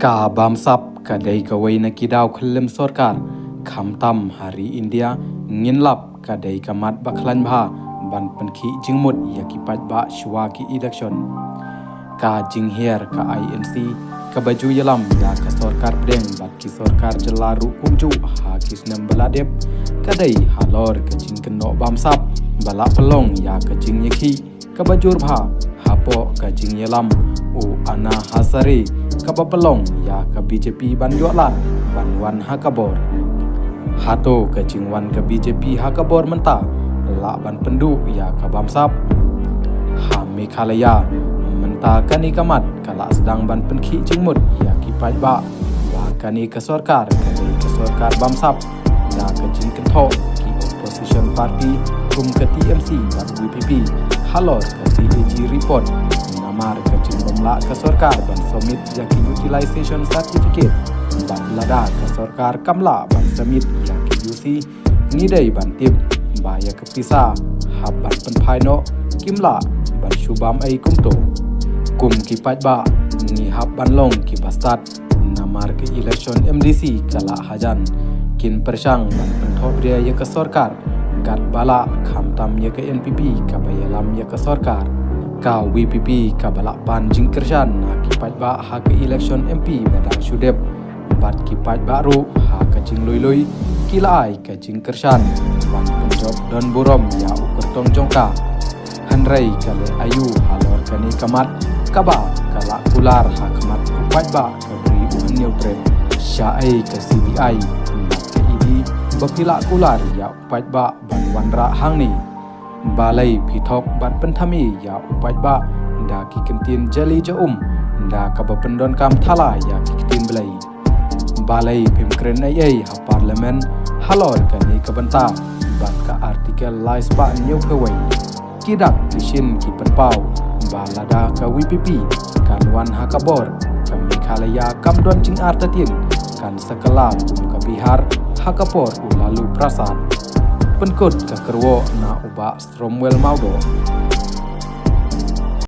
Ka bamsap kadai kawai na kidau khelem sorkar khamtam hari India nginlap kadai kamat baklan bha ban penkhi jingmut yaki paidbah shwa ki election ka jingher ka INC ka baju yalam ya ka sorkar pedeng bat ki sorkar jelaru kumju ha kisnem baladep kadai halor ka jing keno bamsap bala pelong ya ka jing yaki ka bajur bha hapo ka jing yalam u ana hasari ka pelong ya ka BJP ban jualan ban wan hakabor hato ka jingwan ka BJP hakabor menta la ban pendu ya ka bamsap ha Meghalaya menta kani kamat kala sedang ban penkhi jingmut ya ki paidbah wa kani ka sorkar bamsap ya ka jing thok ki opposition party kum ka TMC ban VPP halor ka CBI report namar ka jing bamla ka sorkar ban submit ya ki utilization certificate ban lada ka sorkar kamla ban submit ya ki UC ngidai ban tip ba ya ka pisa hab ban penphaino kimla ban shubam ai kumto kum ki paidbah ni hab ban long ki bastat namar ke election MDC kala hajan kin persang ban penthobria ya ka sorkar gat bala khamtam ya ka NPP ka bayalam ya ka sorkar ka VPP ka bala pan jingkershan na ki paidbah ha ka election MP badang shudep bat ki paidbah ru ha ka jing loi kilai ka jingkershan ban penjob don burom ya ukur tong jongka hanrai kale ayu halor kani kamat kaba kala kular ha kamat paidbah ka beri uhan neutral Shaei ka CBI bat ka idi bapila kular ya paidbah ban wanra hangni balei thok ban penthami ya paidbah da ki kentin jali jaum da ka bapendon kam thala ya ki kentin balei pimkren ai ha parlimen halor kani ka benta bat ka artikel lais ba new kawai kidak kishin ki penpau balada ka VPP kan wan hakabor ka Meghalaya kam don jing artatin kan sekala kum ka Bihar hakapor lalu prasad penkut ka kerwo na uba scromwell maudo